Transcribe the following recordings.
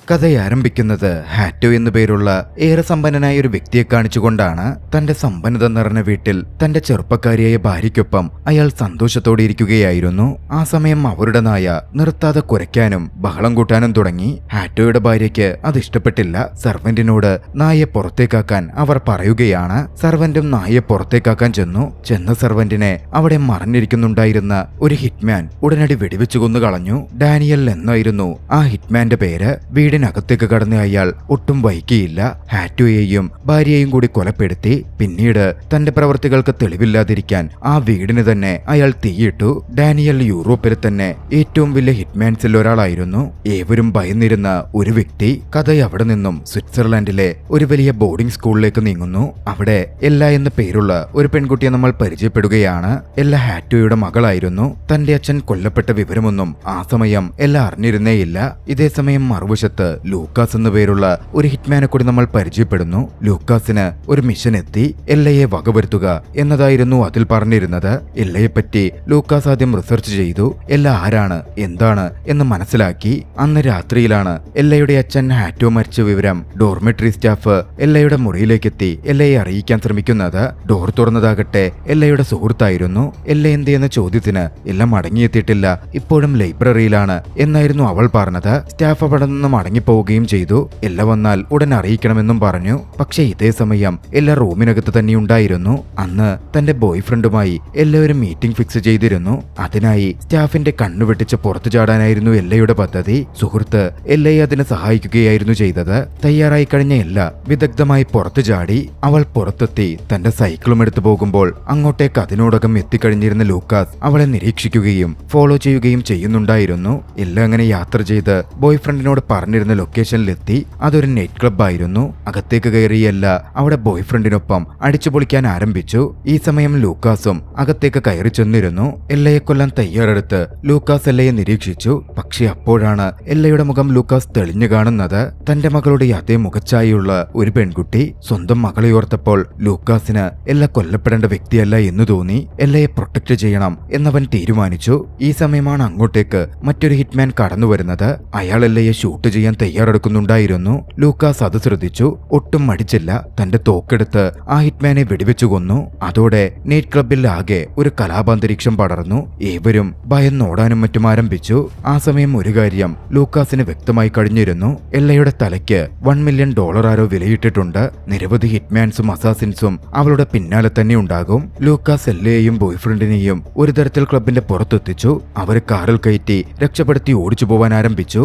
കഥയാരംഭിക്കുന്നത് ഹാറ്റോ എന്നു പേരുള്ള ഏറെ സമ്പന്നനായ ഒരു വ്യക്തിയെ കാണിച്ചുകൊണ്ടാണ്. തന്റെ സമ്പന്നത നിറഞ്ഞ വീട്ടിൽ തന്റെ ചെറുപ്പക്കാരിയായ ഭാര്യയ്ക്കൊപ്പം അയാൾ സന്തോഷത്തോടെ ഇരിക്കുകയായിരുന്നു. ആ സമയം അവരുടെ നായ നിർത്താതെ കുരയ്ക്കാനും ബഹളം കൂട്ടാനും തുടങ്ങി. ഹാറ്റോയുടെ ഭാര്യയ്ക്ക് അത് ഇഷ്ടപ്പെട്ടില്ല. സർവന്റിനോട് നായയെ പുറത്തേക്കാക്കാൻ അവർ പറയുകയാണ്. സർവന്റും നായയെ പുറത്തേക്കാക്കാൻ ചെന്ന സർവന്റിനെ അവിടെ മറഞ്ഞിരിക്കുന്നുണ്ടായിരുന്ന ഒരു ഹിറ്റ്മാൻ ഉടനടി വെടിവെച്ചു കൊന്നു കളഞ്ഞു. ഡാനിയൽ എന്നായിരുന്നു ആ ഹിറ്റ്മാന്റെ പേര്. വീടിനകത്തേക്ക് കടന്ന അയാൾ ഒട്ടും വൈകിയില്ല. ഹാറ്റോയെയും ഭാര്യയെയും കൂടി കൊലപ്പെടുത്തി. പിന്നീട് തന്റെ പ്രവൃത്തികൾക്ക് തെളിവില്ലാതിരിക്കാൻ ആ വീടിന് തന്നെ അയാൾ തീയിട്ടു. ഡാനിയൽ യൂറോപ്പിലെ തന്നെ ഏറ്റവും വലിയ ഹിറ്റ്മാൻസിൽ ഒരാളായിരുന്നു. ഏവരും ഭയന്നിരുന്ന ഒരു വ്യക്തി. കഥ അവിടെ നിന്നും സ്വിറ്റ്സർലാൻഡിലെ ഒരു വലിയ ബോർഡിംഗ് സ്കൂളിലേക്ക് നീങ്ങുന്നു. അവിടെ എല്ല എന്ന പേരുള്ള ഒരു പെൺകുട്ടിയെ നമ്മൾ പരിചയപ്പെടുകയാണ്. എല്ല ഹാറ്റോയുടെ മകളായിരുന്നു. തന്റെ അച്ഛൻ കൊല്ലപ്പെട്ട വിവരമൊന്നും ആ സമയം എല്ല അറിഞ്ഞിരുന്നേയില്ല. ഇതേസമയം മറുവശത്ത് ലൂക്കാസ് എന്ന പേരുള്ള ഒരു ഹിറ്റ്മാനെ കൂടി നമ്മൾ പരിചയപ്പെടുന്നു. ലൂക്കാസിന് ഒരു മിഷൻ എത്തി. എല്ലയെ വകവരുത്തുക എന്നതായിരുന്നു അതിൽ പറഞ്ഞിരുന്നത്. എല്ലയെപ്പറ്റി ലൂക്കാസ് ആദ്യം റിസർച്ച് ചെയ്തു. എല്ല ആരാണ് എന്താണ് എന്ന് മനസ്സിലാക്കി. അന്ന് രാത്രിയിലാണ് എല്ലയുടെ അച്ഛൻ ഹാറ്റോ മരിച്ച വിവരം ഡോർമെട്രി സ്റ്റാഫ് എല്ലയുടെ മുറിയിലേക്കെത്തി എല്ലയെ അറിയിക്കാൻ ശ്രമിക്കുന്നത്. ഡോർ തുറന്നതാകട്ടെ എല്ലയുടെ സുഹൃത്തായിരുന്നു. എല്ല എന്തെന്ന ചോദ്യത്തിന് എല്ലാം മടങ്ങിയെത്തിയിട്ടില്ല, ഇപ്പോഴും ലൈബ്രറിയിലാണ് എന്നായിരുന്നു അവൾ പറഞ്ഞത്. സ്റ്റാഫ് അവിടെ നിന്ന് മടങ്ങിപ്പോവുകയും ചെയ്തു. എല്ല വന്നാൽ ഉടൻ അറിയിക്കണമെന്നും പറഞ്ഞു. പക്ഷെ ഇതേ സമയം എല്ല റൂമിനകത്ത് തന്നെ ഉണ്ടായിരുന്നു. അന്ന് തന്റെ ബോയ് ഫ്രണ്ടുമായി എല്ല ഒരു മീറ്റിംഗ് ഫിക്സ് ചെയ്തിരുന്നു. അതിനായി സ്റ്റാഫിന്റെ കണ്ണു വെട്ടിച്ച് പുറത്തു ചാടാനായിരുന്നു എല്ലയുടെ പദ്ധതി. സുഹൃത്ത് എല്ലയെ അതിന് സഹായിക്കുകയായിരുന്നു ചെയ്തത്. തയ്യാറായി കഴിഞ്ഞ എല്ല വിദഗ്ധമായി പുറത്തു ചാടി. അവൾ പുറത്തെത്തി തന്റെ സൈക്കിളും എടുത്തു പോകുമ്പോൾ അങ്ങോട്ടേക്ക് അതിനോടകം എത്തിക്കഴിഞ്ഞിരുന്ന ലൂക്കാസ് അവളെ നിരീക്ഷിക്കുകയും ഫോളോ ചെയ്യുകയും ചെയ്യുന്നുണ്ടായിരുന്നു. എല്ലാം അങ്ങനെ യാത്ര ചെയ്ത് ബോയ് ഫ്രണ്ടിനോട് പറഞ്ഞിരുന്ന ലൊക്കേഷനിലെത്തി. അതൊരു നൈറ്റ് ക്ലബ് ആയിരുന്നു. അകത്തേക്ക് കയറിയല്ല അവിടെ ബോയ് ഫ്രണ്ടിനൊപ്പം അടിച്ചു പൊളിക്കാൻ ആരംഭിച്ചു. ഈ സമയം ലൂക്കാസും അകത്തേക്ക് കയറി ചെന്നിരുന്നു. എല്ലയെ കൊല്ലാൻ തയ്യാറെടുത്ത് ലൂക്കാസ് എല്ലയെ നിരീക്ഷിച്ചു. പക്ഷെ അപ്പോഴാണ് എല്ലയുടെ മുഖം ലൂക്കാസ് തെളിഞ്ഞു കാണുന്നത്. തന്റെ മകളുടെ അതേ മുഖച്ചായുള്ള ഒരു പെൺകുട്ടി. സ്വന്തം മകളെ ഓർത്തപ്പോൾ ലൂക്കാസിന് എല്ല കൊല്ലപ്പെടേണ്ട വ്യക്തിയല്ല എന്ന് തോന്നി. എല്ലയെ പ്രൊട്ടക്ട് ചെയ്യണം എന്നവൻ തീരുമാനിച്ചു. ഈ സമയമാണ് അങ്ങോട്ടേക്ക് മറ്റൊരു ഹിറ്റ്മാൻ കടന്നു വരുന്നത്. അയാൾ എല്ലയെ ഷൂട്ട് ചെയ്യാൻ തയ്യാറെടുക്കുന്നുണ്ടായിരുന്നു. ലൂക്കാസ് അത് ശ്രദ്ധിച്ചു. ഒട്ടും മടിച്ചില്ല. തന്റെ തോക്കെടുത്ത് ആ ഹിറ്റ്മാനെ വെടിവെച്ചു കൊന്നു. അതോടെ നൈറ്റ് ക്ലബിൽ ആകെ ഒരു കലാപാന്തരീക്ഷം പടർന്നു. ഏവരും ഭയന്നോടാനും മറ്റും ആരംഭിച്ചു. ആ സമയം ഒരു കാര്യം ലൂക്കാസിന് വ്യക്തമായി കഴിഞ്ഞിരുന്നു. എല്ലയുടെ തലയ്ക്ക് $1 മില്യൺ ആരോ വിലയിട്ടിട്ടുണ്ട്. നിരവധി ഹിറ്റ്മാൻസും അസാസിൻസും അവളുടെ പിന്നാലെ തന്നെ ഉണ്ടാകും. ലൂക്കാസ് എല്ലയെയും ബോയ് ഫ്രണ്ടിനെയും ഒരു തരത്തിൽ ക്ലബിന്റെ പുറത്തെത്തിച്ചു. അവരെ കാറിൽ കയറ്റി രക്ഷപ്പെടുത്തി ഓടിച്ചു പോവാൻ ആരംഭിച്ചു.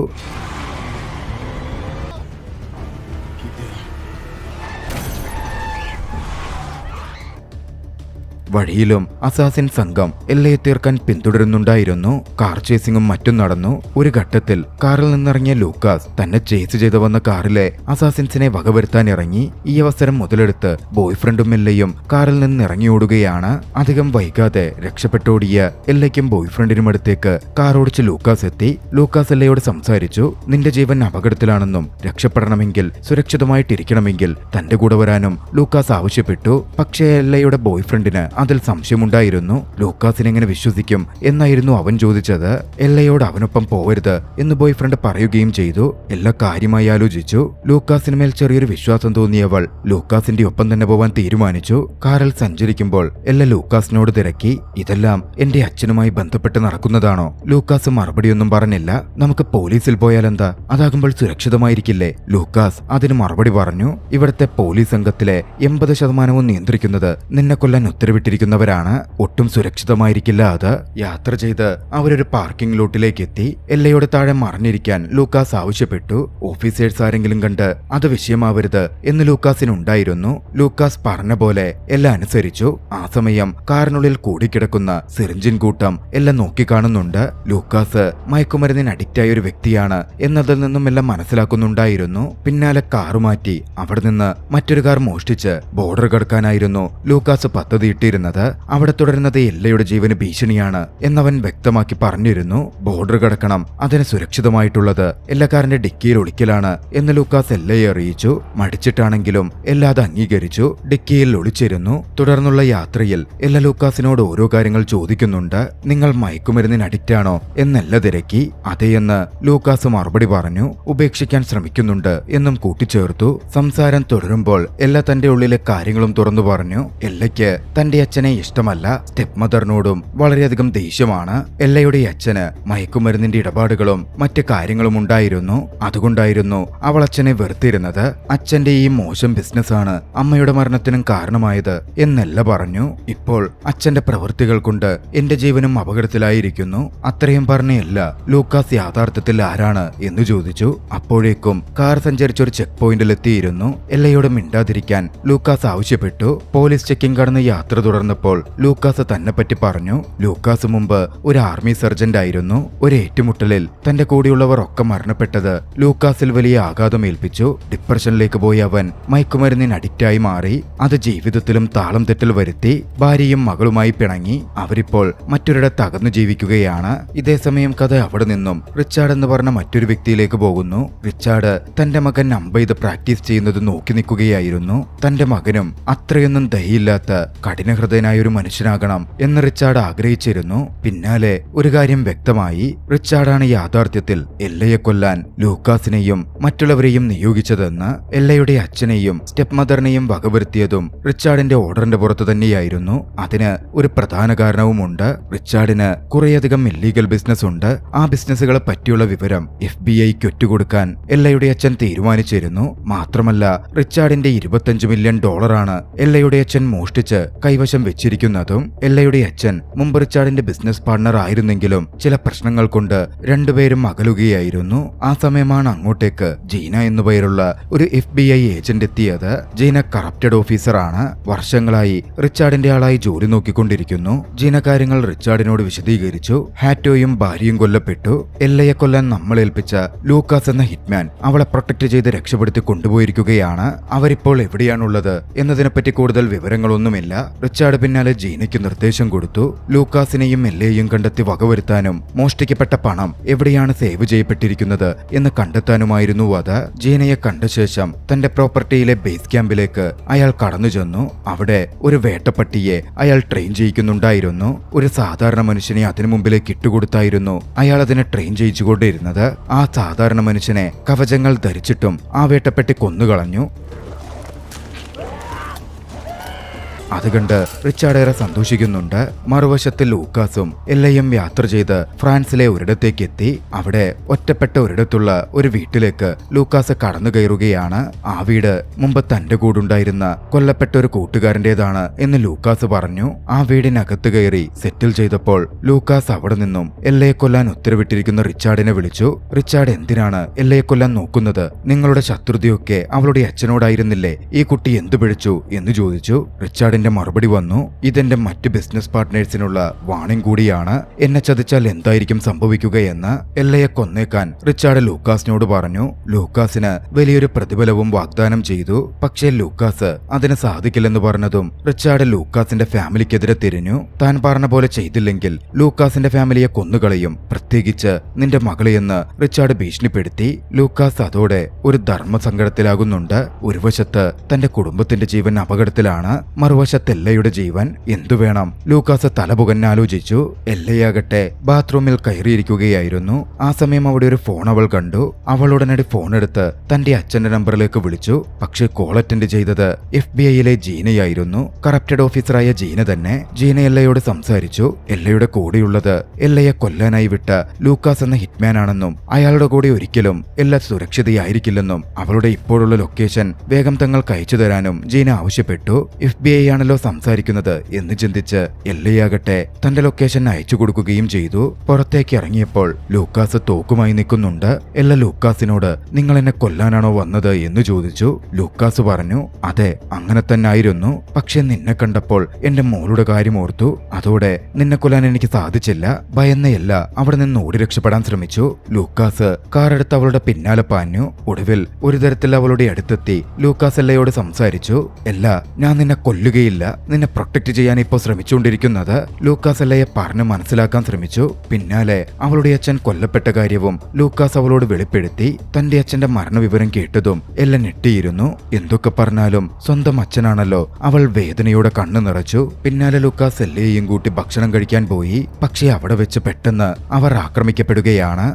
വഴിയിലും അസാസിൻ സംഘം എല്ലയെ തീർക്കാൻ പിന്തുടരുന്നുണ്ടായിരുന്നു. കാർ ചേസിങ്ങും മറ്റും നടന്നു. ഒരു ഘട്ടത്തിൽ കാറിൽ നിന്നിറങ്ങിയ ലൂക്കാസ് തന്നെ ചേസ് ചെയ്തു വന്ന കാറിലെ അസാസിൻസിനെ വകവരുത്താൻ ഇറങ്ങി. ഈ അവസരം മുതലെടുത്ത് ബോയ് ഫ്രണ്ടും എല്ലയും കാറിൽ നിന്ന് ഇറങ്ങിയോടുകയാണ്. അധികം വൈകാതെ രക്ഷപ്പെട്ടോടിയ എല്ലയ്ക്കും ബോയ് ഫ്രണ്ടിനും അടുത്തേക്ക് കാർ ഓടിച്ച് ലൂക്കാസ് എത്തി. ലൂക്കാസ് എല്ലയോട് സംസാരിച്ചു. നിന്റെ ജീവൻ അപകടത്തിലാണെന്നും രക്ഷപ്പെടണമെങ്കിൽ സുരക്ഷിതമായിട്ടിരിക്കണമെങ്കിൽ തന്റെ കൂടെ വരാനും ലൂക്കാസ് ആവശ്യപ്പെട്ടു. പക്ഷേ എല്ലയുടെ ബോയ് ഫ്രണ്ടിന് അതിൽ സംശയമുണ്ടായിരുന്നു. ലൂക്കാസിനെ എങ്ങനെ വിശ്വസിക്കും എന്നായിരുന്നു അവൻ ചോദിച്ചത്. എല്ലയോട് അവനൊപ്പം പോവരുത് എന്ന് ബോയ് ഫ്രണ്ട് പറയുകയും ചെയ്തു. എല്ല കാര്യമായി ആലോചിച്ചു. ലൂക്കാസിന് മേൽ ചെറിയൊരു വിശ്വാസം തോന്നിയവൾ ലൂക്കാസിന്റെ ഒപ്പം തന്നെ പോവാൻ തീരുമാനിച്ചു. കാറിൽ സഞ്ചരിക്കുമ്പോൾ എല്ല ലൂക്കാസിനോട് തിരക്കി, ഇതെല്ലാം എന്റെ അച്ഛനുമായി ബന്ധപ്പെട്ട് നടക്കുന്നതാണോ? ലൂക്കാസ് മറുപടിയൊന്നും പറഞ്ഞില്ല. നമുക്ക് പോലീസിൽ പോയാലെന്താ? അതാകുമ്പോൾ സുരക്ഷിതമായിരിക്കില്ലേ? ലൂക്കാസ് അതിന് മറുപടി പറഞ്ഞു. ഇവിടുത്തെ പോലീസ് സംഘത്തിലെ 80% നിയന്ത്രിക്കുന്നത് നിന്നെ കൊല്ലാൻ ഉത്തരവിട്ടിരിക്കുന്നവരാണ്. ഒട്ടും സുരക്ഷിതമായിരിക്കില്ല അത്. യാത്ര ചെയ്ത് അവരൊരു പാർക്കിംഗ് ലോട്ടിലേക്ക് എത്തി. എല്ലയുടെ താഴെ മറിഞ്ഞിരിക്കാൻ ലൂക്കാസ് ആവശ്യപ്പെട്ടു. ഓഫീസേഴ്സ് ആരെങ്കിലും കണ്ട് അത് വിഷയമാവരുത് എന്ന് ലൂക്കാസിനുണ്ടായിരുന്നു. ലൂക്കാസ് പറഞ്ഞ പോലെ എല്ലാം അനുസരിച്ചു. ആ സമയം കാറിനുള്ളിൽ കൂടിക്കിടക്കുന്ന സിറിഞ്ചിൻ കൂട്ടം എല്ലാം നോക്കിക്കാണുന്നുണ്ട്. ലൂക്കാസ് മയക്കുമരുന്നിന് അഡിക്റ്റായ ഒരു വ്യക്തിയാണ് എന്നതിൽ നിന്നും എല്ലാം മനസ്സിലാക്കുന്നുണ്ടായിരുന്നു. പിന്നാലെ കാറ് മാറ്റി അവിടെ നിന്ന് മറ്റൊരു കാർ മോഷ്ടിച്ച് ബോർഡർ കടക്കാനായിരുന്നു ലൂക്കാസ് പദ്ധതിയിട്ടിരുന്നത്. നിർത്തിയിരുന്നത്. അവിടെ തുടരുന്നത് എല്ലയുടെ ജീവന് ഭീഷണിയാണ് എന്നവൻ വ്യക്തമാക്കി പറഞ്ഞിരുന്നു. ബോർഡർ കടക്കണം, അതിന് സുരക്ഷിതമായിട്ടുള്ളത് എല്ലക്കാരന്റെ ഡിക്കിയിൽ ഒളിക്കലാണ് എന്ന് ലൂക്കാസ് എല്ലയെ അറിയിച്ചു. മടിച്ചിട്ടാണെങ്കിലും എല്ല അത് അംഗീകരിച്ചു. ഡിക്കിയിൽ ഒളിച്ചിരുന്നു. തുടർന്നുള്ള യാത്രയിൽ എല്ല ലൂക്കാസിനോട് ഓരോ കാര്യങ്ങൾ ചോദിക്കുന്നുണ്ട്. നിങ്ങൾ മയക്കുമരുന്നിന് അഡിക്റ്റ് ആണോ എന്നെല്ല തിരക്കി. അതേയെന്ന് ലൂക്കാസ് മറുപടി പറഞ്ഞു. ഉപേക്ഷിക്കാൻ ശ്രമിക്കുന്നുണ്ട് എന്നും കൂട്ടിച്ചേർത്തു. സംസാരം തുടരുമ്പോൾ എല്ല തന്റെ ഉള്ളിലെ കാര്യങ്ങളും തുറന്നു പറഞ്ഞു. എല്ലയ്ക്ക് തന്റെ അച്ഛനെ ഇഷ്ടമല്ല. സ്റ്റെപ്പ് മദറിനോടും വളരെയധികം ദേഷ്യമാണ്. എല്ലയുടെ അച്ഛന് മയക്കുമരുന്നിന്റെ ഇടപാടുകളും മറ്റ് കാര്യങ്ങളും ഉണ്ടായിരുന്നു. അതുകൊണ്ടായിരുന്നു അവൾ അച്ഛനെ വെറുത്തിരുന്നത്. അച്ഛന്റെ ഈ മോശം ബിസിനസ്സാണ് അമ്മയുടെ മരണത്തിനും കാരണമായത് എന്നെല്ല പറഞ്ഞു. ഇപ്പോൾ അച്ഛന്റെ പ്രവൃത്തികൾ കൊണ്ട് എന്റെ ജീവനും അപകടത്തിലായിരിക്കുന്നു. അത്രയും പറഞ്ഞല്ല ലൂക്കാസ് യാഥാർത്ഥ്യത്തിൽ ആരാണ് എന്ന് ചോദിച്ചു. അപ്പോഴേക്കും കാർ സഞ്ചരിച്ചൊരു ചെക്ക് പോയിന്റിലെത്തിയിരുന്നു. എല്ലയോട് മിണ്ടാതിരിക്കാൻ ലൂക്കാസ് ആവശ്യപ്പെട്ടു. പോലീസ് ചെക്കിംഗ് കടന്ന് യാത്ര തുടർന്നപ്പോൾ ലൂക്കാസ് തന്നെ പറ്റി പറഞ്ഞു. ലൂക്കാസ് മുമ്പ് ഒരു ആർമി സർജന്റ് ആയിരുന്നു. ഒരു ഏറ്റുമുട്ടലിൽ തന്റെ കൂടെയുള്ളവർ ഒക്കെ മരണപ്പെട്ടത് ലൂക്കാസിൽ വലിയ ആഘാതം ഏൽപ്പിച്ചു. ഡിപ്രഷനിലേക്ക് പോയി അവൻ മയക്കുമരുന്നിന് അഡിക്റ്റായി മാറി. അത് ജീവിതത്തിലും താളം തെറ്റൽ വരുത്തി. ഭാര്യയും മകളുമായി പിണങ്ങി. അവരിപ്പോൾ മറ്റൊരിടത്ത് അകന്നു ജീവിക്കുകയാണ്. ഇതേസമയം കഥ അവിടെ നിന്നും റിച്ചാർഡ് എന്ന് പറഞ്ഞ മറ്റൊരു വ്യക്തിയിലേക്ക് പോകുന്നു. റിച്ചാർഡ് തന്റെ മകൻ അമ്പെയ്ത് പ്രാക്ടീസ് ചെയ്യുന്നത് നോക്കി നിൽക്കുകയായിരുന്നു. തന്റെ മകനും അത്രയൊന്നും ദയയില്ലാത്ത കഠിനഹൃദയനായ ഒരു മനുഷ്യനാകണം എന്ന് റിച്ചാർഡ് ആഗ്രഹിച്ചിരുന്നു. പിന്നാലെ ഒരു കാര്യം വ്യക്തമായി. റിച്ചാർഡാണ് യാഥാർത്ഥ്യത്തിൽ എല്ലയെ കൊല്ലാൻ ലൂക്കാസിനെയും മറ്റുള്ളവരെയും നിയോഗിച്ചതെന്ന്. എല്ലയുടെ അച്ഛനെയും സ്റ്റെപ്പ് മദറിനെയും വകവരുത്തിയതും റിച്ചാർഡിന്റെ ഓർഡറിന്റെ പുറത്ത് തന്നെയായിരുന്നു. അതിന് ഒരു പ്രധാന കാരണവുമുണ്ട്. റിച്ചാർഡിന് കുറേയധികം ഇല്ലീഗൽ ബിസിനസ് ഉണ്ട്. ആ ബിസിനസ്സുകളെ പറ്റിയുള്ള വിവരം FBI-ക്ക് ഒറ്റുകൊടുക്കാൻ എല്ലയുടെ അച്ഛൻ തീരുമാനിച്ചിരുന്നു. മാത്രമല്ല റിച്ചാർഡിന്റെ $25 മില്യൺ എല്ലയുടെ അച്ഛൻ മോഷ്ടിച്ച് കൈവശം വെച്ചിരിക്കുന്നതും. എല്ലയുടെ അച്ഛൻ മുമ്പ് റിച്ചാർഡിന്റെ ബിസിനസ് പാർട്ണർ ആയിരുന്നെങ്കിലും ചില പ്രശ്നങ്ങൾ കൊണ്ട് രണ്ടുപേരും അകലുകയായിരുന്നു. ആ സമയമാണ് അങ്ങോട്ടേക്ക് ജീന എന്നു പേരുള്ള ഒരു FBI ഏജന്റ് എത്തിയത്. ജീന കറപ്റ്റഡ് ഓഫീസറാണ്. വർഷങ്ങളായി റിച്ചാർഡിന്റെ ആളായി ജോലി നോക്കിക്കൊണ്ടിരിക്കുന്നു. ജീന കാര്യങ്ങൾ റിച്ചാർഡിനോട് വിശദീകരിച്ചു. ഹാറ്റോയും ഭാര്യയും കൊല്ലപ്പെട്ടു. എല്ലയെ കൊല്ലാൻ നമ്മളേൽപ്പിച്ച ലൂക്കാസ് എന്ന ഹിറ്റ്മാൻ അവളെ പ്രൊട്ടക്ട് ചെയ്ത് രക്ഷപ്പെടുത്തി കൊണ്ടുപോയിരിക്കുകയാണ്. അവരിപ്പോൾ എവിടെയാണുള്ളത് എന്നതിനെപ്പറ്റി കൂടുതൽ വിവരങ്ങളൊന്നുമില്ല. റിച്ചാർഡ് പിന്നാലെ ജീനയ്ക്ക് നിർദ്ദേശം കൊടുത്തു. ലൂക്കാസിനെയും എല്ലയെയും കണ്ടെത്തി വകവരുത്താനും മോഷ്ടിക്കപ്പെട്ട പണം എവിടെയാണ് സേവ് ചെയ്യപ്പെട്ടിരിക്കുന്നത് എന്ന് കണ്ടെത്താനുമായിരുന്നു അത്. ജീനയെ കണ്ട ശേഷം തന്റെ പ്രോപ്പർട്ടിയിലെ ബേസ് ക്യാമ്പിലേക്ക് അയാൾ കടന്നു ചെന്നു. അവിടെ ഒരു വേട്ടപ്പട്ടിയെ അയാൾ ട്രെയിൻ ചെയ്യിക്കുന്നുണ്ടായിരുന്നു. ഒരു സാധാരണ മനുഷ്യനെ അതിനു മുമ്പിലേക്ക് ഇട്ടുകൊടുത്തായിരുന്നു അയാൾ അതിനെ ട്രെയിൻ ചെയ്യിച്ചുകൊണ്ടിരുന്നത്. ആ സാധാരണ മനുഷ്യനെ കവചങ്ങൾ ധരിച്ചിട്ടും ആ വേട്ടപ്പെട്ടി കൊന്നുകളഞ്ഞു. അതുകണ്ട് റിച്ചാർഡ് ഏറെ സന്തോഷിക്കുന്നുണ്ട്. മറുവശത്ത് ലൂക്കാസും എല്ലയും യാത്ര ചെയ്ത് ഫ്രാൻസിലെ ഒരിടത്തേക്ക് എത്തി. അവിടെ ഒറ്റപ്പെട്ട ഒരിടത്തുള്ള ഒരു വീട്ടിലേക്ക് ലൂക്കാസ് കടന്നു കയറുകയാണ്. ആ വീട് മുമ്പ് തന്റെ കൂടുണ്ടായിരുന്ന കൊല്ലപ്പെട്ട ഒരു കൂട്ടുകാരന്റേതാണ് എന്ന് ലൂക്കാസ് പറഞ്ഞു. ആ വീടിനകത്ത് കയറി സെറ്റിൽ ചെയ്തപ്പോൾ ലൂക്കാസ് അവിടെ നിന്നും എല്ലയെ കൊല്ലാൻ ഉത്തരവിട്ടിരിക്കുന്ന റിച്ചാർഡിനെ വിളിച്ചു. റിച്ചാർഡ് എന്തിനാണ് എല്ലയെ കൊല്ലാൻ നോക്കുന്നത്? നിങ്ങളുടെ ശത്രുതയൊക്കെ അവളുടെ അച്ഛനോടായിരുന്നില്ലേ? ഈ കുട്ടി എന്തു പിഴച്ചു എന്ന് ചോദിച്ചു. റിച്ചാർഡിന്റെ മറുപടി വന്നു. ഇതെന്റെ മറ്റ് ബിസിനസ് പാർട്ട്നേഴ്സിനുള്ള വാണിംഗ് കൂടിയാണ്. എന്നെ ചതിച്ചാൽ എന്തായിരിക്കും സംഭവിക്കുകയെന്ന്. എല്ലയെ കൊന്നേക്കാൻ റിച്ചാർഡ് ലൂക്കാസിനോട് പറഞ്ഞു. ലൂക്കാസിന് വലിയൊരു പ്രതിഫലവും വാഗ്ദാനം ചെയ്തു. പക്ഷേ ലൂക്കാസ് അതിന് സാധിക്കില്ലെന്ന് പറഞ്ഞതും റിച്ചാർഡ് ലൂക്കാസിന്റെ ഫാമിലിക്കെതിരെ തിരിഞ്ഞു. താൻ പറഞ്ഞ പോലെ ചെയ്തില്ലെങ്കിൽ ലൂക്കാസിന്റെ ഫാമിലിയെ കൊന്നുകളയും, പ്രത്യേകിച്ച് നിന്റെ മകളെയെന്ന് റിച്ചാർഡ് ഭീഷണിപ്പെടുത്തി. ലൂക്കാസ് അതോടെ ഒരു ധർമ്മസങ്കടത്തിലാകുന്നുണ്ട്. ഒരു വശത്ത് തന്റെ കുടുംബത്തിന്റെ ജീവൻ അപകടത്തിലാണ്, മറുവശത്ത് എല്ലയുടെ ജീവൻ. എന്തു വേണം? ലൂക്കാസ് തലപുകന്നാലോചിച്ചു. എല്ലയാകട്ടെ ബാത്റൂമിൽ കയറിയിരിക്കുകയായിരുന്നു. ആ സമയം അവിടെ ഒരു ഫോൺ അവൾ കണ്ടു. അവൾ ഉടനടി ഫോൺ എടുത്ത് തന്റെ അച്ഛന്റെ നമ്പറിലേക്ക് വിളിച്ചു. പക്ഷേ കോൾ അറ്റൻഡ് ചെയ്തത് FBI-യിലെ ജീനയായിരുന്നു. കറപ്റ്റഡ് ഓഫീസറായ ജീന തന്നെ. ജീന എല്ലയോട് സംസാരിച്ചു. എല്ലയുടെ കൂടെയുള്ളത് എല്ലയെ കൊല്ലാനായി വിട്ട ലൂക്കാസ് എന്ന ഹിറ്റ്മാൻ ആണെന്നും അയാളുടെ കൂടെ ഒരിക്കലും എല്ല സുരക്ഷിതയായിരിക്കില്ലെന്നും അവളുടെ ഇപ്പോഴുള്ള ലൊക്കേഷൻ വേഗം തങ്ങൾക്ക് അയച്ചു തരാനും ജീന ആവശ്യപ്പെട്ടു. FBI ആണല്ലോ സംസാരിക്കുന്നത് എന്ന് ചിന്തിച്ച് എല്ലയാകട്ടെ തന്റെ ലൊക്കേഷൻ അയച്ചു കൊടുക്കുകയും ചെയ്തു. പുറത്തേക്ക് ഇറങ്ങിയപ്പോൾ ലൂക്കാസ് തോക്കുമായി നിൽക്കുന്നുണ്ട്. എല്ല ലൂക്കാസിനോട് നിങ്ങൾ എന്നെ കൊല്ലാനാണോ വന്നത് എന്ന് ചോദിച്ചു. ലൂക്കാസ് പറഞ്ഞു, അതെ, അങ്ങനെ തന്നെ ആയിരുന്നു. പക്ഷെ നിന്നെ കണ്ടപ്പോൾ എന്റെ മോളുടെ കാര്യം ഓർത്തു. അതോടെ നിന്നെ കൊല്ലാൻ എനിക്ക് സാധിച്ചില്ല. ഭയന്നയല്ല അവിടെ നിന്ന് ഓടി രക്ഷപ്പെടാൻ ശ്രമിച്ചു. ലൂക്കാസ് കാറെടുത്ത് അവളുടെ പിന്നാലെ പാഞ്ഞു. ഒടുവിൽ ഒരു തരത്തിൽ അവളുടെ അടുത്തെത്തി ലൂക്കാസ് എല്ലയോട് സംസാരിച്ചു. എല്ല, ഞാൻ നിന്നെ കൊല്ലുകയാണ് കൊല്ലുകയില്ല, നിന്നെ പ്രൊട്ടക്ട് ചെയ്യാൻ ഇപ്പോൾ ശ്രമിച്ചുകൊണ്ടിരിക്കുന്നത്. ലൂക്കാസ് എല്ലയെ പറഞ്ഞു മനസ്സിലാക്കാൻ ശ്രമിച്ചു. പിന്നാലെ അവളുടെ അച്ഛൻ കൊല്ലപ്പെട്ട കാര്യവും ലൂക്കാസ് അവളോട് വെളിപ്പെടുത്തി. തന്റെ അച്ഛന്റെ മരണവിവരം കേട്ടതും എല്ലാം ഞെട്ടിയിരുന്നു. എന്തൊക്കെ പറഞ്ഞാലും സ്വന്തം അച്ഛനാണല്ലോ. അവൾ വേദനയോടെ കണ്ണു നിറച്ചു. പിന്നാലെ ലൂക്കാസ് എല്ലയെയും കൂട്ടി ഭക്ഷണം കഴിക്കാൻ പോയി. പക്ഷേ അവിടെ വെച്ച് പെട്ടെന്ന് അവർ ആക്രമിക്കപ്പെടുകയാണ്.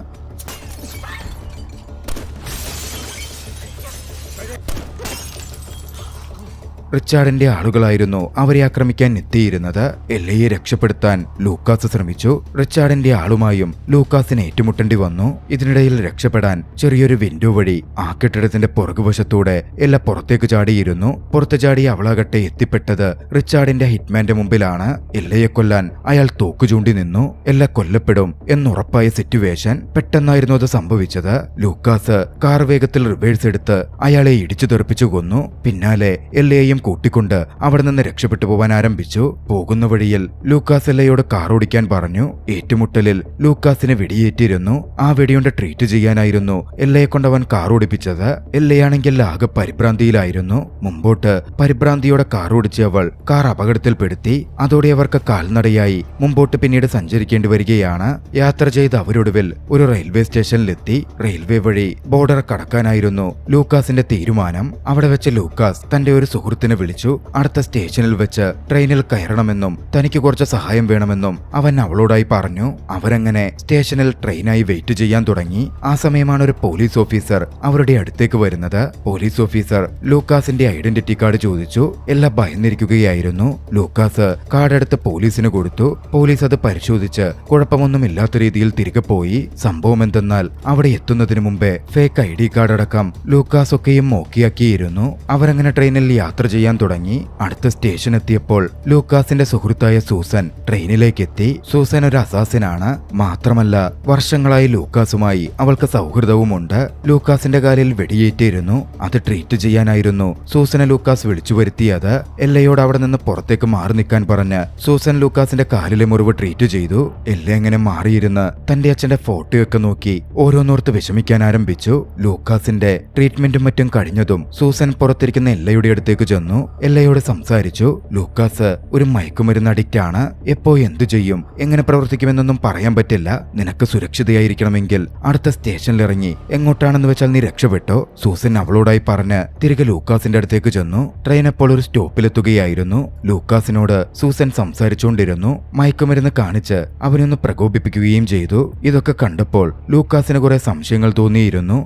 റിച്ചാർഡിന്റെ ആളുകളായിരുന്നു അവരെ ആക്രമിക്കാൻ എത്തിയിരുന്നത്. എല്ലയെ രക്ഷപ്പെടുത്താൻ ലൂക്കാസ് ശ്രമിച്ചു. റിച്ചാർഡിന്റെ ആളുമായും ലൂക്കാസിന് ഏറ്റുമുട്ടേണ്ടി വന്നു. ഇതിനിടയിൽ രക്ഷപ്പെടാൻ ചെറിയൊരു വിൻഡോ വഴി ആ കെട്ടിടത്തിന്റെ പുറകുവശത്തൂടെ എല്ല പുറത്തേക്ക് ചാടിയിരുന്നു. പുറത്ത് ചാടി അവളാകട്ടെ എത്തിപ്പെട്ടത് റിച്ചാർഡിന്റെ ഹിറ്റ്മാന്റെ മുമ്പിലാണ്. എല്ലയെ കൊല്ലാൻ അയാൾ തോക്കു ചൂണ്ടി നിന്നു. എല്ല കൊല്ലപ്പെടും എന്നുറപ്പായ സിറ്റുവേഷൻ. പെട്ടെന്നായിരുന്നു അത് സംഭവിച്ചത്. ലൂക്കാസ് കാർ വേഗത്തിൽ റിവേഴ്സ് എടുത്ത് അയാളെ ഇടിച്ചു തെറിപ്പിച്ചു കൊന്നു. പിന്നാലെ എല്ലയെയും കൂട്ടിക്കൊണ്ട് അവിടെ നിന്ന് രക്ഷപ്പെട്ടു പോവാൻ ആരംഭിച്ചു. പോകുന്ന വഴിയിൽ ലൂക്കാസ് എല്ലയോട് കാർ ഓടിക്കാൻ പറഞ്ഞു. ഏറ്റുമുട്ടലിൽ ലൂക്കാസിന് വെടിയേറ്റിരുന്നു. ആ വെടിയുണ്ട ട്രീറ്റ് ചെയ്യാനായിരുന്നു എല്ലയെ കൊണ്ടവൻ കാർ ഓടിപ്പിച്ചത്. എല്ലയാണെങ്കിൽ ആകെ പരിഭ്രാന്തിയിലായിരുന്നു. മുമ്പോട്ട് പരിഭ്രാന്തിയോടെ കാർ ഓടിച്ച് അവൾ കാർ അപകടത്തിൽപ്പെടുത്തി. അതോടെ അവർക്ക് കാൽനടയായി മുമ്പോട്ട് പിന്നീട് സഞ്ചരിക്കേണ്ടി വരികയാണ്. യാത്ര ചെയ്ത് അവരൊടുവിൽ ഒരു റെയിൽവേ സ്റ്റേഷനിലെത്തി. റെയിൽവേ വഴി ബോർഡർ കടക്കാനായിരുന്നു ലൂക്കാസിന്റെ തീരുമാനം. അവിടെ വെച്ച് ലൂക്കാസ് തന്റെ ഒരു സുഹൃത്തിനെ വിളിച്ചു. അടുത്ത സ്റ്റേഷനിൽ വെച്ച് ട്രെയിനിൽ കയറണമെന്നും തനിക്ക് കുറച്ച് സഹായം വേണമെന്നും അവൻ അവളോടായി പറഞ്ഞു. അവരങ്ങനെ സ്റ്റേഷനിൽ ട്രെയിനായി വെയിറ്റ് ചെയ്യാൻ തുടങ്ങി. ആ സമയമാണ് ഒരു പോലീസ് ഓഫീസർ അവരുടെ അടുത്തേക്ക് വരുന്നത്. പോലീസ് ഓഫീസർ ലൂക്കാസിന്റെ ഐഡന്റിറ്റി കാർഡ് ചോദിച്ചു. എല്ലാം ഭയന്നിരിക്കുകയായിരുന്നു. ലൂക്കാസ് കാർഡ് എടുത്ത് പോലീസിന് കൊടുത്തു. പോലീസ് അത് പരിശോധിച്ച് കുഴപ്പമൊന്നുമില്ലാത്ത രീതിയിൽ തിരികെ പോയി. സംഭവം എന്തെന്നാൽ അവിടെ എത്തുന്നതിന് മുമ്പേ ഫേക്ക് ID കാർഡ് അടക്കം ലൂക്കാസ് ഒക്കെയും മോക്കിയാക്കിയിരുന്നു. അവരങ്ങനെ ട്രെയിനിൽ യാത്ര ചെയ്യാൻ തുടങ്ങി. അടുത്ത സ്റ്റേഷൻ എത്തിയപ്പോൾ ലൂക്കാസിന്റെ സുഹൃത്തായ സൂസൻ ട്രെയിനിലേക്ക് എത്തി. സൂസൻ ഒരു അസാസിനാണ്. മാത്രമല്ല വർഷങ്ങളായി ലൂക്കാസുമായി അവൾക്ക് സൗഹൃദവുമുണ്ട്. ലൂക്കാസിന്റെ കാലിൽ വെടിയേറ്റിരുന്നു. അത് ട്രീറ്റ് ചെയ്യാനായിരുന്നു സൂസനെ ലൂക്കാസ് വിളിച്ചു വരുത്തിയത്. എല്ലയോട് അവിടെ നിന്ന് പുറത്തേക്ക് മാറി നിൽക്കാൻ പറഞ്ഞ് സൂസൻ ലൂക്കാസിന്റെ കാലിലെ മുറിവ് ട്രീറ്റ് ചെയ്തു. എല്ല എങ്ങനെ മാറിയിരുന്ന് തന്റെ അച്ഛന്റെ ഫോട്ടോയൊക്കെ നോക്കി ഓരോന്നോർത്ത് വിഷമിക്കാൻ ആരംഭിച്ചു. ലൂക്കാസിന്റെ ട്രീറ്റ്മെന്റും മറ്റും കഴിഞ്ഞതും സൂസൻ പുറത്തിരിക്കുന്ന എല്ലയുടെ അടുത്തേക്ക് ചെന്നു. എല്ലയോട് സംസാരിച്ചു. ലൂക്കാസ് ഒരു മയക്കുമരുന്ന് അഡിക്റ്റ് ആണ്. എപ്പോ എന്തു ചെയ്യും, എങ്ങനെ പ്രവർത്തിക്കുമെന്നൊന്നും പറയാൻ പറ്റില്ല. നിനക്ക് സുരക്ഷിതയായിരിക്കണമെങ്കിൽ അടുത്ത സ്റ്റേഷനിൽ ഇറങ്ങി എങ്ങോട്ടാണെന്ന് വെച്ചാൽ നീ രക്ഷപ്പെട്ടോ. സൂസൻ അവളോടായി പറഞ്ഞ് തിരികെ ലൂക്കാസിന്റെ അടുത്തേക്ക് ചെന്നു. ട്രെയിൻ അപ്പോൾ ഒരു സ്റ്റോപ്പിലെത്തുകയായിരുന്നു. ലൂക്കാസിനോട് സൂസൻ സംസാരിച്ചുകൊണ്ടിരുന്നു. മയക്കുമരുന്ന് കാണിച്ച് അവനൊന്ന് പ്രകോപിപ്പിക്കുകയും ചെയ്തു. ഇതൊക്കെ കണ്ടപ്പോൾ ലൂക്കാസിന് കുറെ സംശയങ്ങൾ തോന്നിയിരുന്നു.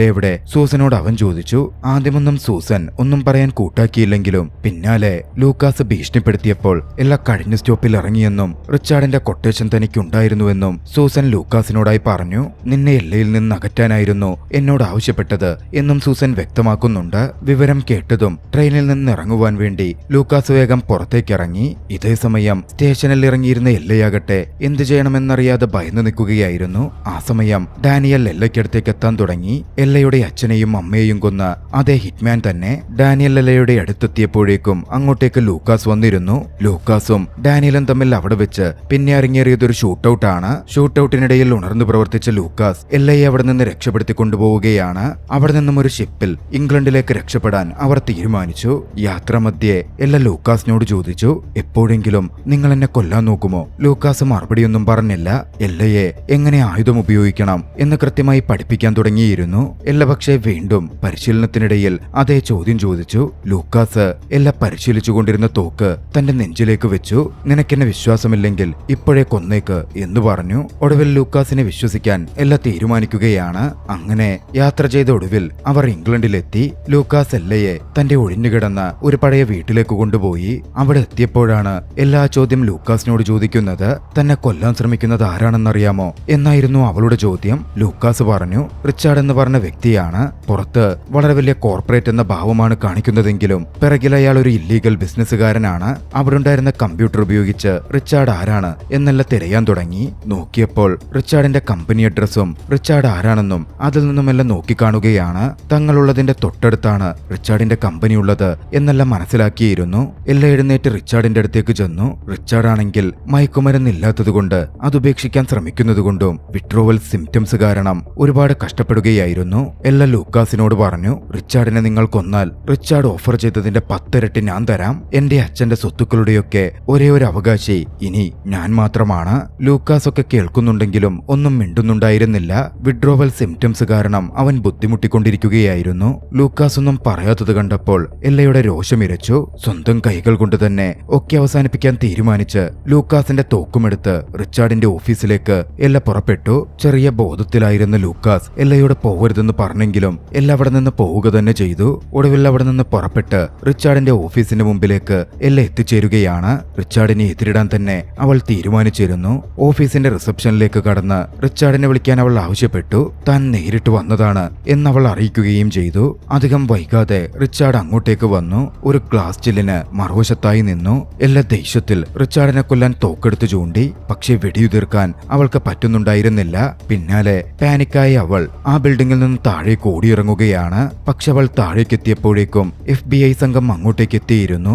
എവിടെ സൂസനോട് അവൻ ചോദിച്ചു. ആദ്യമൊന്നും സൂസൻ ഒന്നും പറയാൻ കൂട്ടാക്കിയില്ലെങ്കിലും പിന്നാലെ ലൂക്കാസ് ഭീഷണിപ്പെടുത്തിയപ്പോൾ എല്ലാ കഴിഞ്ഞ സ്റ്റോപ്പിൽ ഇറങ്ങിയെന്നും റിച്ചാർഡിന്റെ കൊട്ടേഷൻ തനിക്കുണ്ടായിരുന്നുവെന്നും സൂസൻ ലൂക്കാസിനോടായി പറഞ്ഞു. നിന്നെ എല്ലയിൽ നിന്ന് അകറ്റാനായിരുന്നു എന്നോട് ആവശ്യപ്പെട്ടത് എന്നും സൂസൻ വ്യക്തമാക്കുന്നുണ്ട്. വിവരം കേട്ടതും ട്രെയിനിൽ നിന്ന് ഇറങ്ങുവാൻ വേണ്ടി ലൂക്കാസ് വേഗം പുറത്തേക്കിറങ്ങി. ഇതേസമയം സ്റ്റേഷനിൽ ഇറങ്ങിയിരുന്ന എല്ലയാകട്ടെ എന്തു ചെയ്യണമെന്നറിയാതെ ഭയന്നു നിൽക്കുകയായിരുന്നു. ആ സമയം ഡാനിയൽ എല്ലയ്ക്കടുത്തേക്ക് എത്താൻ തുടങ്ങി. എല്ലയുടെ അച്ഛനെയും അമ്മയെയും കൊന്ന അതേ ഹിറ്റ്മാൻ തന്നെ. ഡാനിയൽ എല്ലയുടെ അടുത്തെത്തിയപ്പോഴേക്കും അങ്ങോട്ടേക്ക് ലൂക്കാസ് വന്നിരുന്നു. ലൂക്കാസും ഡാനിയലും തമ്മിൽ അവിടെ വെച്ച് പിന്നെ അരങ്ങേറിയതൊരു ഷൂട്ടൌട്ടാണ്. ഷൂട്ടൌട്ടിനിടയിൽ ഉണർന്നു പ്രവർത്തിച്ച ലൂക്കാസ് എല്ലയെ അവിടെ നിന്ന് രക്ഷപ്പെടുത്തി കൊണ്ടുപോവുകയാണ്. അവിടെ നിന്നും ഒരു ഷിപ്പിൽ ഇംഗ്ലണ്ടിലേക്ക് രക്ഷപ്പെടാൻ അവർ തീരുമാനിച്ചു. യാത്രാമധ്യേ എല്ല ലൂക്കാസിനോട് ചോദിച്ചു, എപ്പോഴെങ്കിലും നിങ്ങൾ എന്നെ കൊല്ലാൻ നോക്കുമോ? ലൂക്കാസ് മറുപടിയൊന്നും പറഞ്ഞില്ല. എല്ലയെ എങ്ങനെ ആയുധം ഉപയോഗിക്കണം എന്ന് കൃത്യമായി പഠിപ്പിക്കാൻ തുടങ്ങിയിരുന്നു. എല്ല പക്ഷേ വീണ്ടും പരിശീലനത്തിനിടയിൽ അതേ ചോദ്യം ചോദിച്ചു. ലൂക്കാസ് എല്ല പരിശീലിച്ചുകൊണ്ടിരുന്ന തോക്ക് തന്റെ നെഞ്ചിലേക്ക് വെച്ചു. നിനക്കെന്നെ വിശ്വാസമില്ലെങ്കിൽ ഇപ്പോഴേ കൊന്നേക്ക് എന്ന് പറഞ്ഞു. ഒടുവിൽ ലൂക്കാസിനെ വിശ്വസിക്കാൻ എല്ല തീരുമാനിക്കുകയാണ്. അങ്ങനെ യാത്ര ചെയ്ത ഒടുവിൽ അവർ ഇംഗ്ലണ്ടിലെത്തി. ലൂക്കാസ് എല്ലയെ തന്റെ ഒഴിഞ്ഞുകിടന്ന ഒരു പഴയ വീട്ടിലേക്ക് കൊണ്ടുപോയി. അവിടെ എത്തിയപ്പോഴാണ് എല്ലാ ചോദ്യം ലൂക്കാസിനോട് ചോദിക്കുന്നത്. തന്നെ കൊല്ലാൻ ശ്രമിക്കുന്നത് ആരാണെന്നറിയാമോ എന്നായിരുന്നു അവളുടെ ചോദ്യം. ലൂക്കാസ് പറഞ്ഞു, റിച്ചാർഡ് എന്ന് പറഞ്ഞ വ്യക്തിയാണ്. പുറത്ത് വളരെ വലിയ കോർപ്പറേറ്റ് എന്ന ഭാവമാണ് കാണിക്കുന്നതെങ്കിലും പിറകിൽ അയാൾ ഒരു ഇല്ലീഗൽ ബിസിനസ്സുകാരനാണ്. അവിടെ ഉണ്ടായിരുന്ന കമ്പ്യൂട്ടർ ഉപയോഗിച്ച് റിച്ചാർഡ് ആരാണ് എന്നെല്ലാം തിരയാൻ തുടങ്ങി. നോക്കിയപ്പോൾ റിച്ചാർഡിന്റെ കമ്പനി അഡ്രസ്സും റിച്ചാർഡ് ആരാണെന്നും അതിൽ നിന്നുമെല്ലാം നോക്കിക്കാണുകയാണ്. തങ്ങളുള്ളതിന്റെ തൊട്ടടുത്താണ് റിച്ചാർഡിന്റെ കമ്പനി ഉള്ളത് എന്നെല്ലാം മനസ്സിലാക്കിയിരുന്നു. എല്ലാം എഴുന്നേറ്റ് റിച്ചാർഡിന്റെ അടുത്തേക്ക് ചെന്നു. റിച്ചാർഡ് ആണെങ്കിൽ മയക്കുമരുന്നില്ലാത്തതുകൊണ്ട് അതുപേക്ഷിക്കാൻ ശ്രമിക്കുന്നതുകൊണ്ടും വിട്രോവൽ സിംറ്റംസ് കാരണം ഒരുപാട് കഷ്ടപ്പെടുകയായിരുന്നു. എല്ലാം ലൂക്കാസിനോട് പറഞ്ഞു, റിച്ചാർഡിനെ നിങ്ങൾ കൊന്നാൽ റിച്ചാർഡ് ഓഫർ ചെയ്തതിന്റെ അതിന്റെ 10 ഇരട്ടി ഞാൻ തരാം. എന്റെ അച്ഛന്റെ സ്വത്തുക്കളുടെയൊക്കെ ഒരേ ഒരു അവകാശി ഇനി ഞാൻ മാത്രമാണ്. ലൂക്കാസ് ഒക്കെ കേൾക്കുന്നുണ്ടെങ്കിലും ഒന്നും മിണ്ടുന്നുണ്ടായിരുന്നില്ല. വിഡ്രോവൽ സിംറ്റംസ് കാരണം അവൻ ബുദ്ധിമുട്ടിക്കൊണ്ടിരിക്കുകയായിരുന്നു. ലൂക്കാസ് ഒന്നും പറയാത്തത് കണ്ടപ്പോൾ എല്ലയുടെ രോഷമിരച്ചു. സ്വന്തം കൈകൾ കൊണ്ട് തന്നെ ഒക്കെ അവസാനിപ്പിക്കാൻ തീരുമാനിച്ച് ലൂക്കാസിന്റെ തോക്കുമെടുത്ത് റിച്ചാർഡിന്റെ ഓഫീസിലേക്ക് എല്ല പുറപ്പെട്ടു. ചെറിയ ബോധത്തിലായിരുന്ന ലൂക്കാസ് എല്ലയോട് പോകരുതെന്ന് പറഞ്ഞെങ്കിലും എല്ല അവിടെ നിന്ന് പോവുക തന്നെ ചെയ്തു. ഒടുവിൽ അവിടെ നിന്ന് പുറപ്പെട്ട് റിച്ചാർഡിന്റെ ഓഫീസിന്റെ മുമ്പിലേക്ക് എല്ല എത്തിച്ചേരുകയാണ്. റിച്ചാർഡിനെ എതിരിടാൻ തന്നെ അവൾ തീരുമാനിച്ചിരുന്നു. ഓഫീസിന്റെ റിസപ്ഷനിലേക്ക് കടന്ന് റിച്ചാർഡിനെ വിളിക്കാൻ അവൾ ആവശ്യപ്പെട്ടു. താൻ നേരിട്ട് വന്നതാണ് എന്നവൾ അറിയിക്കുകയും ചെയ്തു. അധികം വൈകാതെ റിച്ചാർഡ് അങ്ങോട്ടേക്ക് വന്നു. ഒരു ഗ്ലാസ് ചില്ലിന് മറുവശത്തായി നിന്നു. എല്ലാ ദേഷ്യത്തിൽ റിച്ചാർഡിനെ കൊല്ലാൻ തോക്കെടുത്ത് ചൂണ്ടി. പക്ഷേ വെടിയുതിർക്കാൻ അവൾക്ക് പറ്റുന്നുണ്ടായിരുന്നില്ല. പിന്നാലെ പാനിക്കായി അവൾ ആ ബിൽഡിംഗിൽ നിന്ന് താഴേക്ക് ഓടിയിറങ്ങുകയാണ്. പക്ഷെ അവൾ താഴേക്കെത്തിയപ്പോഴേക്കും FBI സംഘം അങ്ങോട്ടേക്ക് എത്തിയിരുന്നു.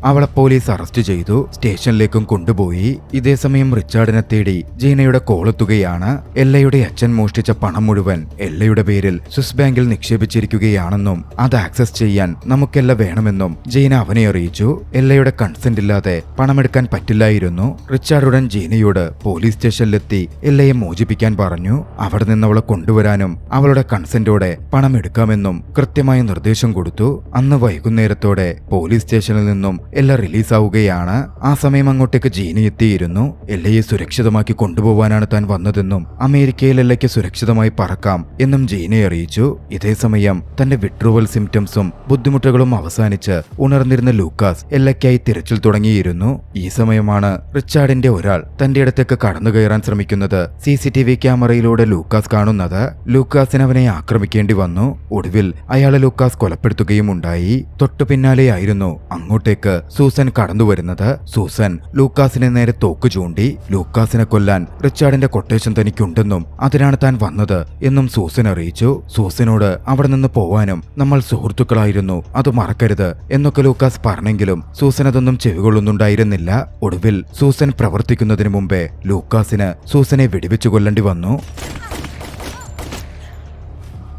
അവളെ പോലീസ് അറസ്റ്റ് ചെയ്തു. സ്റ്റേഷനിലേക്കും കൊണ്ടുപോയി. ഇതേസമയം റിച്ചാർഡിനെ തേടി ജീനയുടെ കോളെത്തുകയാണ്. എല്ലയുടെ അച്ഛൻ മോഷ്ടിച്ച പണം മുഴുവൻ എല്ലയുടെ പേരിൽ സ്വിസ് ബാങ്കിൽ നിക്ഷേപിച്ചിരിക്കുകയാണെന്നും അത് ആക്സസ് ചെയ്യാൻ നമുക്കെല്ലാം വേണമെന്നും ജീന അവനെ അറിയിച്ചു. എല്ലയുടെ കൺസെന്റ് ഇല്ലാതെ പണമെടുക്കാൻ പറ്റില്ലായിരുന്നു. റിച്ചാർഡ് ഉടൻ ജീനയോട് പോലീസ് സ്റ്റേഷനിലെത്തി എല്ലയെ മോചിപ്പിക്കാൻ പറഞ്ഞു. അവിടെ നിന്ന് അവളെ കൊണ്ടുവരാനും അവളുടെ കൺസെന്റോടെ പണം എടുക്കാമെന്നും കൃത്യമായ നിർദ്ദേശം കൊടുത്തു. അന്ന് വൈകുന്നേരത്തോടെ പോലീസ് സ്റ്റേഷനിൽ നിന്നും എല്ലാം റിലീസാവുകയാണ്. ആ സമയം അങ്ങോട്ടേക്ക് ജീന എത്തിയിരുന്നു. എല്ലയെ സുരക്ഷിതമാക്കി കൊണ്ടുപോവാനാണ് താൻ വന്നതെന്നും അമേരിക്കയിൽ എല്ലയ്ക്ക് സുരക്ഷിതമായി പറക്കാം എന്നും ജീനയെ അറിയിച്ചു. ഇതേസമയം തന്റെ വിഡ്രോവൽ സിംറ്റംസും ബുദ്ധിമുട്ടുകളും അവസാനിച്ച് ഉണർന്നിരുന്ന ലൂക്കാസ് എല്ലയ്ക്കായി തിരച്ചിൽ തുടങ്ങിയിരുന്നു. ഈ സമയമാണ് റിച്ചാർഡിന്റെ ഒരാൾ തന്റെ അടുത്തേക്ക് കടന്നു കയറാൻ ശ്രമിക്കുന്നത് CCTV ക്യാമറയിലൂടെ ലൂക്കാസ് കാണുന്നത്. ലൂക്കാസിന് അവനെ ആക്രമിക്കേണ്ടി വന്നു. ഒടുവിൽ അയാളെ ലൂക്കാസ് കൊലപ്പെടുത്തുകയും ഉണ്ടായി. തൊട്ടു പിന്നാലെയായിരുന്നു അങ്ങോട്ടേക്ക് സൂസൻ കടന്നുവരുന്നത്. സൂസൻ ലൂക്കാസിനെ നേരെ തോക്ക് ചൂണ്ടി. ലൂക്കാസിനെ കൊല്ലാൻ റിച്ചാർഡിന്റെ കൊട്ടേഷൻ തനിക്കുണ്ടെന്നും അതിനാണ് താൻ വന്നത് എന്നും സൂസൻ അറിയിച്ചു. സൂസനോട് അവിടെ നിന്ന് പോവാനും നമ്മൾ സുഹൃത്തുക്കളായിരുന്നു, അത് മറക്കരുത് എന്നൊക്കെ ലൂക്കാസ് പറഞ്ഞെങ്കിലും സൂസൻ അതൊന്നും ചെവികൊള്ളുന്നുണ്ടായിരുന്നില്ല. ഒടുവിൽ സൂസൻ പ്രവർത്തിക്കുന്നതിന് മുമ്പേ ലൂക്കാസിന് സൂസനെ വെടിവെച്ചു കൊല്ലേണ്ടി വന്നു.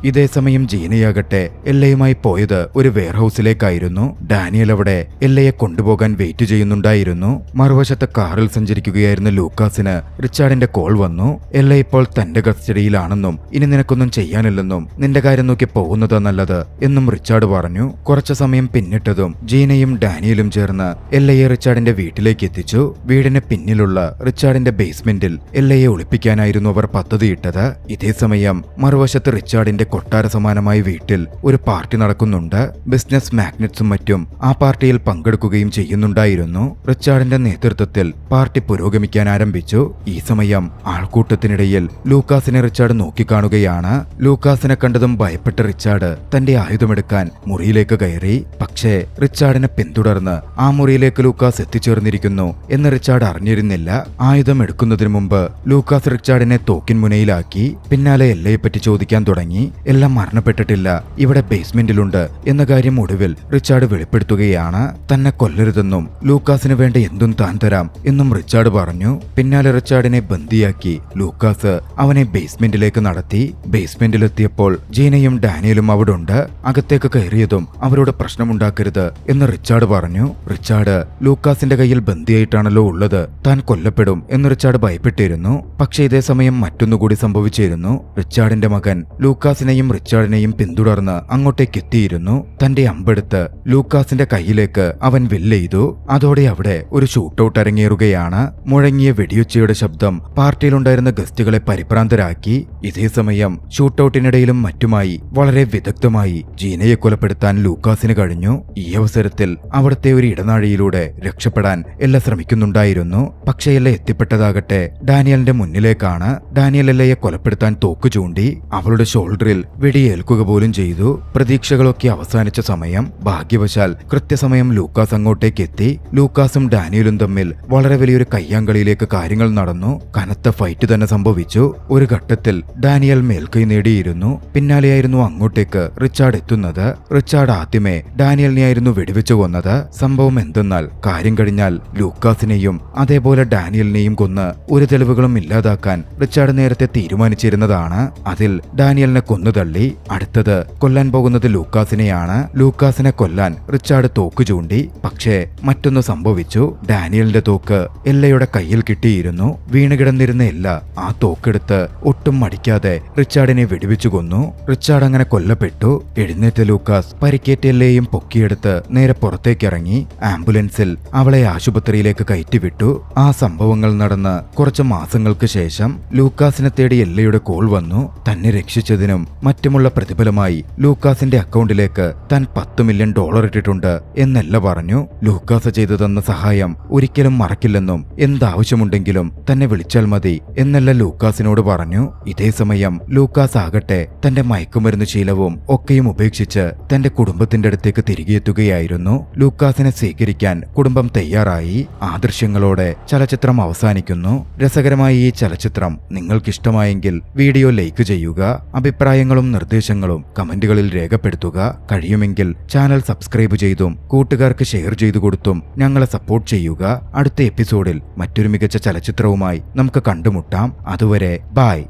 ഇതേസമയം ജീനയാകട്ടെ എല്ലയുമായി പോയത് ഒരു വെയർഹൌസിലേക്കായിരുന്നു. ഡാനിയൽ അവിടെ എല്ലയെ കൊണ്ടുപോകാൻ വെയിറ്റ് ചെയ്യുന്നുണ്ടായിരുന്നു. മറുവശത്തെ കാറിൽ സഞ്ചരിക്കുകയായിരുന്ന ലൂക്കാസിന് റിച്ചാർഡിന്റെ കോൾ വന്നു. എല്ല ഇപ്പോൾ തന്റെ കസ്റ്റഡിയിലാണെന്നും ഇനി നിനക്കൊന്നും ചെയ്യാനില്ലെന്നും നിന്റെ കാര്യം നോക്കി പോകുന്നതാ നല്ലത് എന്നും റിച്ചാർഡ് പറഞ്ഞു. കുറച്ചു സമയം പിന്നിട്ടതും ജീനയും ഡാനിയലും ചേർന്ന് എല്ലയെ റിച്ചാർഡിന്റെ വീട്ടിലേക്ക് എത്തിച്ചു. വീടിന് പിന്നിലുള്ള റിച്ചാർഡിന്റെ ബേസ്മെന്റിൽ എല്ലയെ ഒളിപ്പിക്കാനായിരുന്നു അവർ പദ്ധതിയിട്ടത്. ഇതേസമയം മറുവശത്ത് റിച്ചാർഡിന്റെ കൊട്ടാര സമാനമായ വീട്ടിൽ ഒരു പാർട്ടി നടക്കുന്നുണ്ട്. ബിസിനസ് മാഗ്നറ്റ്സും മറ്റും ആ പാർട്ടിയിൽ പങ്കെടുക്കുകയും ചെയ്യുന്നുണ്ടായിരുന്നു. റിച്ചാർഡിന്റെ നേതൃത്വത്തിൽ പാർട്ടി പുരോഗമിക്കാൻ ആരംഭിച്ചു. ഈ സമയം ആൾക്കൂട്ടത്തിനിടയിൽ ലൂക്കാസിനെ റിച്ചാർഡ് നോക്കിക്കാണുകയാണ്. ലൂക്കാസിനെ കണ്ടതും ഭയപ്പെട്ട റിച്ചാർഡ് തന്റെ ആയുധമെടുക്കാൻ മുറിയിലേക്ക് കയറി. പക്ഷേ റിച്ചാർഡിനെ പിന്തുടർന്ന് ആ മുറിയിലേക്ക് ലൂക്കാസ് എത്തിച്ചേർന്നിരിക്കുന്നു എന്ന് റിച്ചാർഡ് അറിഞ്ഞിരുന്നില്ല. ആയുധം എടുക്കുന്നതിന് മുമ്പ് ലൂക്കാസ് റിച്ചാർഡിനെ തോക്കിൻ മുനയിലാക്കി. പിന്നാലെ എല്ലയെപ്പറ്റി ചോദിക്കാൻ തുടങ്ങി. എല്ലാം മരണപ്പെട്ടിട്ടില്ല, ഇവിടെ ബേസ്മെന്റിലുണ്ട് എന്ന കാര്യം ഒടുവിൽ റിച്ചാർഡ് വെളിപ്പെടുത്തുകയാണ്. തന്നെ കൊല്ലരുതെന്നും ലൂക്കാസിന് വേണ്ട എന്തും താൻ തരാം എന്നും റിച്ചാർഡ് പറഞ്ഞു. പിന്നാലെ റിച്ചാർഡിനെ ബന്ദിയാക്കി ലൂക്കാസ് അവനെ ബേസ്മെന്റിലേക്ക് നടത്തി. ബേസ്മെന്റിലെത്തിയപ്പോൾ ജീനയും ഡാനിയലും അവിടെ ഉണ്ട്. അകത്തേക്ക് കയറിയതും അവരോട് പ്രശ്നമുണ്ടാക്കരുത് എന്ന് റിച്ചാർഡ് പറഞ്ഞു. റിച്ചാർഡ് ലൂക്കാസിന്റെ കയ്യിൽ ബന്ദിയായിട്ടാണല്ലോ ഉള്ളത്, താൻ കൊല്ലപ്പെടും എന്ന് റിച്ചാർഡ് ഭയപ്പെട്ടിരുന്നു. പക്ഷേ ഇതേ സമയം മറ്റൊന്നുകൂടി സംഭവിച്ചിരുന്നു. റിച്ചാർഡിന്റെ മകൻ ലൂക്കാസിനെയും റിച്ചാർഡിനെയും പിന്തുടർന്ന് അങ്ങോട്ടേക്ക് എത്തിയിരുന്നു. തന്റെ അമ്പെടുത്ത് ലൂക്കാസിന്റെ കയ്യിലേക്ക് അവൻ വില്ലെയ്തു. അതോടെ അവിടെ ഒരു ഷൂട്ടൌട്ട് അരങ്ങേറുകയാണ്. മുഴങ്ങിയ വെടിയൊച്ചയുടെ ശബ്ദം പാർട്ടിയിലുണ്ടായിരുന്ന ഗസ്റ്റുകളെ പരിഭ്രാന്തരാക്കി. ഇതേസമയം ഷൂട്ടൌട്ടിനിടയിലും മറ്റുമായി വളരെ വിദഗ്ധമായി ജീനയെ കൊലപ്പെടുത്താൻ ലൂക്കാസിന് കഴിഞ്ഞു. ഈ അവസരത്തിൽ അവിടുത്തെ ഒരു ഇടനാഴിയിലൂടെ രക്ഷപ്പെടാൻ എല്ല ശ്രമിക്കുന്നുണ്ടായിരുന്നു. പക്ഷേ എല്ല എത്തിപ്പെട്ടതാകട്ടെ ഡാനിയലിന്റെ മുന്നിലേക്കാണ്. ഡാനിയൽ എല്ലയെ കൊലപ്പെടുത്താൻ തോക്ക് ചൂണ്ടി. അവളുടെ ഷോൾഡറിൽ വെടിയേൽക്കുക പോലും ചെയ്തു. പ്രതീക്ഷകളൊക്കെ അവസാനിച്ച സമയം ഭാഗ്യവശാൽ കൃത്യസമയം ലൂക്കാസ് അങ്ങോട്ടേക്ക് എത്തി. ലൂക്കാസും ഡാനിയലും തമ്മിൽ വളരെ വലിയൊരു കയ്യാങ്കളിയിലേക്ക് കാര്യങ്ങൾ നടന്നു. കനത്ത ഫൈറ്റ് തന്നെ സംഭവിച്ചു. ഒരു ഘട്ടത്തിൽ ഡാനിയൽ മേൽക്കൈ നേടിയിരുന്നു. പിന്നാലെയായിരുന്നു അങ്ങോട്ടേക്ക് റിച്ചാർഡ് എത്തുന്നത്. റിച്ചാർഡ് ആദ്യമേ ഡാനിയലിനെയായിരുന്നു വെടിവെച്ചു കൊന്നത്. സംഭവം എന്തെന്നാൽ കാര്യം കഴിഞ്ഞാൽ ലൂക്കാസിനെയും അതേപോലെ ഡാനിയലിനെയും കൊന്ന് ഒരു തെളിവുകളും ഇല്ലാതാക്കാൻ റിച്ചാർഡ് നേരത്തെ തീരുമാനിച്ചിരുന്നതാണ്. അതിൽ ഡാനിയലിനെ കൊന്നു തള്ളി. അടുത്തത് കൊല്ലാൻ പോകുന്നത് ലൂക്കാസിനെയാണ്. ലൂക്കാസിനെ കൊല്ലാൻ റിച്ചാർഡ് തോക്ക് ചൂണ്ടി. പക്ഷേ മറ്റൊന്ന് സംഭവിച്ചു. ഡാനിയലിന്റെ തോക്ക് എല്ലയുടെ കയ്യിൽ കിട്ടിയിരുന്നു. വീണുകിടന്നിരുന്ന എല്ല ആ തോക്കെടുത്ത് ഒട്ടും മടിക്കാതെ റിച്ചാർഡിനെ വെടിവെച്ചു കൊന്നു. റിച്ചാർഡ് അങ്ങനെ കൊല്ലപ്പെട്ടു. എഴുന്നേറ്റ ലൂക്കാസ് പരിക്കേറ്റ എല്ലയെയും പൊക്കിയെടുത്ത് നേരെ പുറത്തേക്കിറങ്ങി. ആംബുലൻസിൽ അവളെ ആശുപത്രിയിലേക്ക് കയറ്റിവിട്ടു. ആ സംഭവങ്ങൾ നടന്ന് കുറച്ച് മാസങ്ങൾക്ക് ശേഷം ലൂക്കാസിനെ തേടി എല്ലയുടെ കോൾ വന്നു. തന്നെ രക്ഷിച്ചതിനും മറ്റുമുള്ള പ്രതിഫലമായി ലൂക്കാസിന്റെ അക്കൗണ്ടിലേക്ക് താൻ $10 മില്യൺ ഇട്ടിട്ടുണ്ട് എന്നെല്ല പറഞ്ഞു. ലൂക്കാസ് ചെയ്തു തന്ന സഹായം ഒരിക്കലും മറക്കില്ലെന്നും എന്താവശ്യമുണ്ടെങ്കിലും തന്നെ വിളിച്ചാൽ മതി എന്നെല്ല ലൂക്കാസിനോട് പറഞ്ഞു. ഇതേ സമയം ലൂക്കാസ് ആകട്ടെ തന്റെ മയക്കുമരുന്ന് ശീലവും ഒക്കെയും ഉപേക്ഷിച്ച് തന്റെ കുടുംബത്തിന്റെ അടുത്തേക്ക് തിരികെ എത്തുകയായിരുന്നു. ലൂക്കാസിനെ സ്വീകരിക്കാൻ കുടുംബം തയ്യാറായി. ആ ദൃശ്യങ്ങളോടെ ചലച്ചിത്രം അവസാനിക്കുന്നു. രസകരമായ ഈ ചലച്ചിത്രം നിങ്ങൾക്കിഷ്ടമായെങ്കിൽ വീഡിയോ ലൈക്ക് ചെയ്യുക. അഭിപ്രായങ്ങളും നിർദ്ദേശങ്ങളും കമന്റുകളിൽ രേഖപ്പെടുത്തുക. കഴിയുമെങ്കിൽ ചാനൽ സബ്സ്ക്രൈബ് ചെയ്തും കൂട്ടുകാർക്ക് ഷെയർ ചെയ്തു കൊടുത്തും ഞങ്ങളെ സപ്പോർട്ട് ചെയ്യുക. അടുത്ത എപ്പിസോഡിൽ മറ്റൊരു മികച്ച ചലച്ചിത്രവുമായി നമുക്ക് കണ്ടുമുട്ടാം. അതുവരെ ബൈ.